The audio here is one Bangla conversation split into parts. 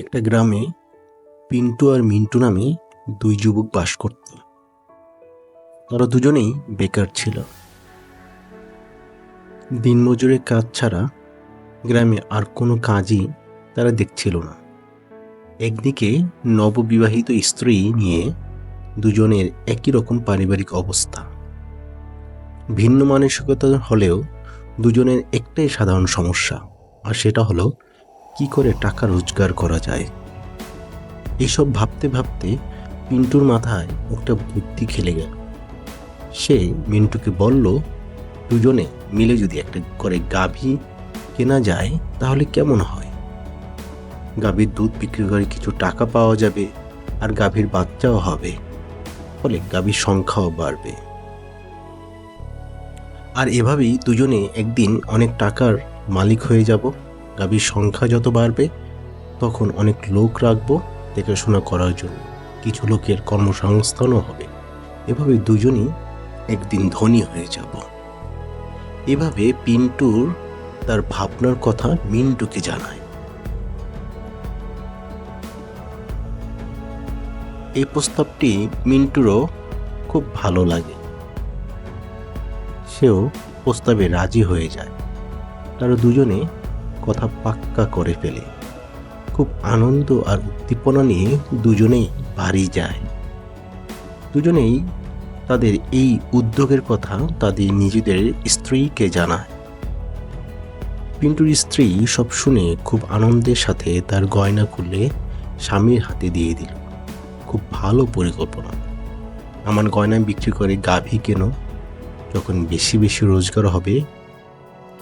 একটা গ্রামে পিন্টু আর মিন্টু নামে দুই যুবক বাস করত। তারা দুজনেই বেকার ছিল। দিনমজুরের কাজ ছাড়া গ্রামে আর কোনো কাজই তারা দেখছিল না। একদিকে নববিবাহিত স্ত্রী নিয়ে দুজনের একই রকম পারিবারিক অবস্থা। ভিন্ন মানসিকতা হলেও দুজনের একটাই সাধারণ সমস্যা, আর সেটা হলো কি করে টাকা রোজগার করা যায়। এসব ভাবতে ভাবতে পিন্টুর মাথায় একটা বুদ্ধি খেলে গেল। সে মিন্টুকে বলল, দুজনে মিলে যদি একটা করে গাভী কেনা যায় তাহলে কেমন হয়। গাভীর দুধ বিক্রি করে কিছু টাকা পাওয়া যাবে, আর গাভীর বাচ্চাও হবে, ফলে গাভীর সংখ্যাও বাড়বে। আর এভাবেই দুজনে একদিন অনেক টাকার মালিক হয়ে যাব। গাভীর সংখ্যা যত বাড়বে তখন অনেক লোক রাখবো দেখাশোনা করার জন্য, কিছু লোকের কর্মসংস্থানও হবে। এভাবে দুজনই একদিন ধনী হয়ে যাব। এভাবে পিন্টুর তার ভাবনার কথা মিন্টুকে জানায়। এই প্রস্তাবটি মিন্টুরও খুব ভালো লাগে। সেও প্রস্তাবে রাজি হয়ে যায়। তারা দুজনে কথা পাক্কা করে ফেলে। খুব আনন্দ আর উদ্দীপনা নিয়ে দুজনেই বাড়ি যায়। দুজনেই তাদের এই উদ্যোগের কথা তাদের নিজেদের স্ত্রীকে জানায়। পিন্টুর স্ত্রী সব শুনে খুব আনন্দের সাথে তার গয়না খুলে স্বামীর হাতে দিয়ে দিল। খুব ভালো পরিকল্পনা। আমার গয়না বিক্রি করে গাভী কেন, যখন বেশি বেশি রোজগার হবে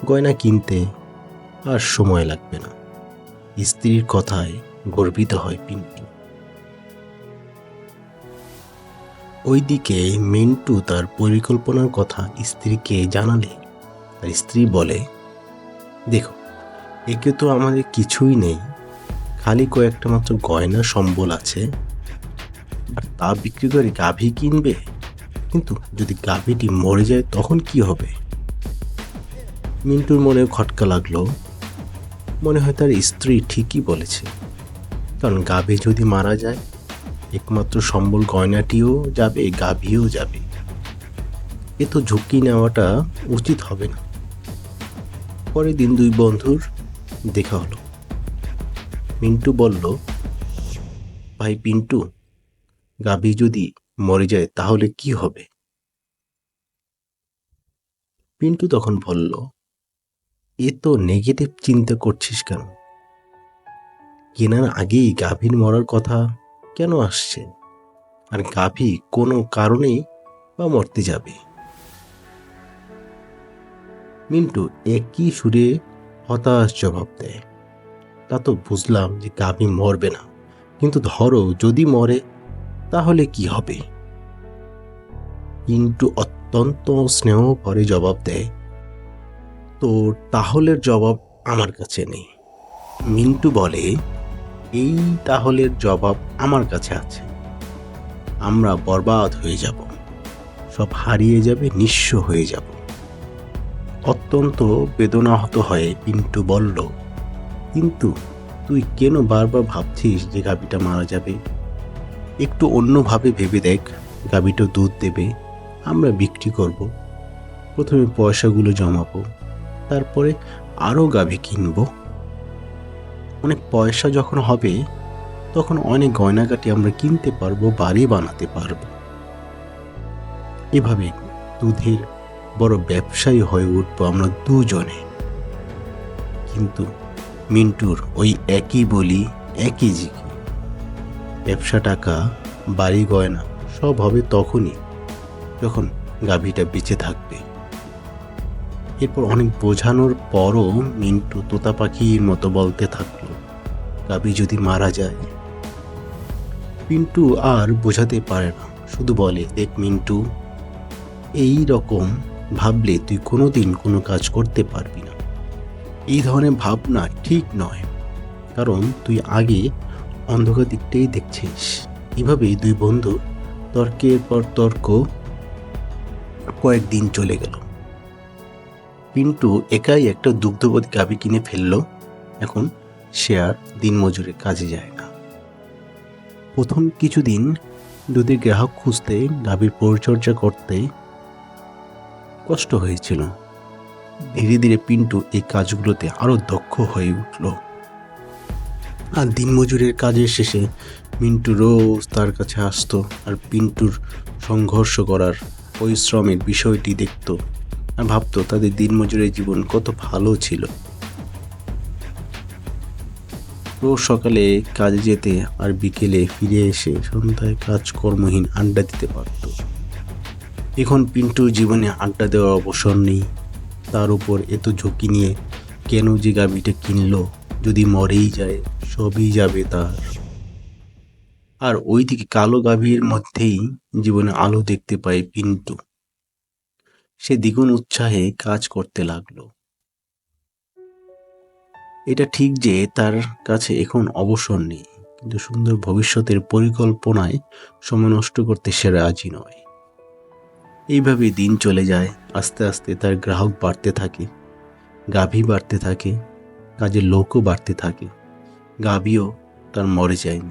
গয়না কিনতে আর সময় লাগবে না। স্ত্রীর কথায় গর্বিত হয় পিন্টু। ওইদিকে মিন্টু তার পরিকল্পনার কথা স্ত্রীকে জানালে তার স্ত্রী বলে, দেখো, একে তো আমাদের কিছুই নেই, খালি কয়েকটা মাত্র গয়না সম্বল আছে, আর তা বিক্রি করে গাভী কিনবে। কিন্তু যদি গাভীটি মরে যায় তখন কি হবে? মিন্টুর মনে খটকা লাগলো। মনে হয় তার স্ত্রী ঠিকই বলেছে, কারণ গাভী যদি মারা যায় একমাত্র সম্বল গয়নাটিও যাবে, গাভীও যাবে। এ তো ঝুঁকি নেওয়াটা উচিত হবে না। পরের দিন দুই বন্ধুর দেখা হলো। মিন্টু বলল, ভাই পিন্টু, গাভী যদি মরে যায় তাহলে কি হবে? পিন্টু তখন বলল, এ তো নেগেটিভ চিন্তা করছিস কেন? কেনার আগেই গাভীর মরার কথা কেন আসছে? আর গাভী কোনো কারণেই বা মরতে যাবে? মিন্টু একই সুরে হতাশ জবাব দেয়, তা তো বুঝলাম যে গাভী মরবে না, কিন্তু ধরো যদি মরে তাহলে কি হবে? পিন্টু অত্যন্ত স্নেহ ভরে জবাব দেয়, তো তাহলের জবাব আমার কাছে নেই। মিন্টু বলে, এই তাহলের জবাব আমার কাছে আছে। আমরা বরবাদ হয়ে যাব, সব হারিয়ে যাবে, নিঃস্ব হয়ে যাব। অত্যন্ত বেদনাহত হয়ে পিন্টু বলল, কিন্তু তুই কেন বারবার ভাবছিস যে গাভীটা মারা যাবে? একটু অন্যভাবে ভেবে দেখ। গাভীটা দুধ দেবে, আমরা বিক্রি করব, প্রথমে পয়সাগুলো জমাবো, তারপরে আরও গাভী কিনবো। অনেক পয়সা যখন হবে তখন অনেক গয়নাগাটি আমরা কিনতে পারবো, বাড়ি বানাতে পারবো। এভাবে দুধের বড় ব্যবসায়ী হয়ে উঠবো আমরা দুজনে। কিন্তু মিন্টুর ওই একই বলি, একই জিকি। ব্যবসা, টাকা, বাড়ি, গয়না সব হবে তখনই যখন গাভীটা বেঁচে থাকবে। এরপর অনেক বোঝানোর পরও মিন্টু তোতা পাখির মতো বলতে থাকলো, গাভী যদি মারা যায়। পিন্টু আর বোঝাতে পারে না, শুধু বলে, দেখ মিন্টু, এই রকম ভাবলে তুই কোনোদিন কোনো কাজ করতে পারবি না। এই ধরনের ভাবনা ঠিক নয়, কারণ তুই আগে অন্ধকার দিকটাই দেখছিস। এভাবেই দুই বন্ধু তর্কের পর তর্ক কয়েকদিন চলে গেল। পিন্টু একাই একটা দুগ্ধবতী গাভী কিনে ফেলল। এখন সে আর দিনমজুরে কাজে যায় না। প্রথম কিছুদিন দুধের গ্রাহক খুঁজতে, গাভীর পরিচর্যা করতে কষ্ট হয়েছিল। ধীরে ধীরে পিন্টু এই কাজগুলোতে আরো দক্ষ হয়ে উঠল। আর দিনমজুরের কাজের শেষে মিন্টু রোজ তার কাছে আসতো আর পিন্টুর সংঘর্ষ করার পরিশ্রমের বিষয়টি দেখতো আর ভাবতো তাদের দিনমজুরের জীবন কত ভালো ছিল। রোজ সকালে কাজে যেতে আর বিকেলে ফিরে এসে সন্ধ্যায় কাজকর্মহীন আড্ডা দিতে পারত। এখন পিন্টুর জীবনে আড্ডা দেওয়ার অবসর নেই। তার উপর এত ঝুঁকি নিয়ে কেন যে গাভীটা কিনলো, যদি মরেই যায় সবই যাবে তার। আর ওইদিকে কালো গাভীর মধ্যেই জীবনে আলো দেখতে পায় পিন্টু। সে দ্বিগুণ উৎসাহে কাজ করতে লাগলো। এটা ঠিক যে তার কাছে এখন অবসর নেই, কিন্তু সুন্দর ভবিষ্যতের পরিকল্পনায় সময় নষ্ট করতে সে রাজি নয়। এইভাবে দিন চলে যায়। আস্তে আস্তে তার গ্রাহক বাড়তে থাকে, গাভী বাড়তে থাকে, কাজের লোকও বাড়তে থাকে। গাভীও তার মরে যায়নি।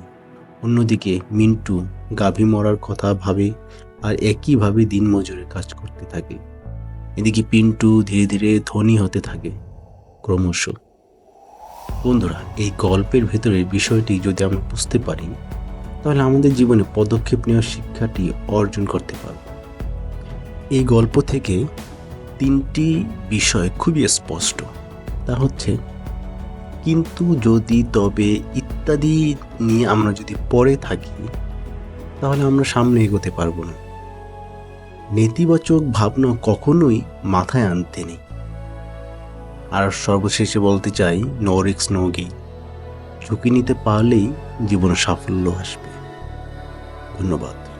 অন্যদিকে মিন্টু গাভী মরার কথা ভাবে আর একইভাবে দিনমজুরে কাজ করতে থাকে। এদিকে পিন্টু ধীরে ধীরে ধনী হতে থাকে ক্রমশ। বন্ধুরা, এই গল্পের ভেতরের বিষয়টি যদি আমরা বুঝতে পারি, তাহলে আমাদের জীবনে পদক্ষেপ নেওয়ার শিক্ষাটি অর্জন করতে পারব। এই গল্প থেকে তিনটি বিষয় খুবই স্পষ্ট। তা হচ্ছে কিন্তু, যদি, তবে ইত্যাদি নিয়ে আমরা যদি পড়ে থাকি, তাহলে আমরা সামনে এগোতে পারবো না। নেতিবাচক ভাবনা কখনোই মাথায় আনতে নেই। আর সর্বশেষে বলতে চাই, নো রিস্ক নো গেইন। ঝুঁকি নিতে পারলেই জীবনে সাফল্য আসবে। ধন্যবাদ।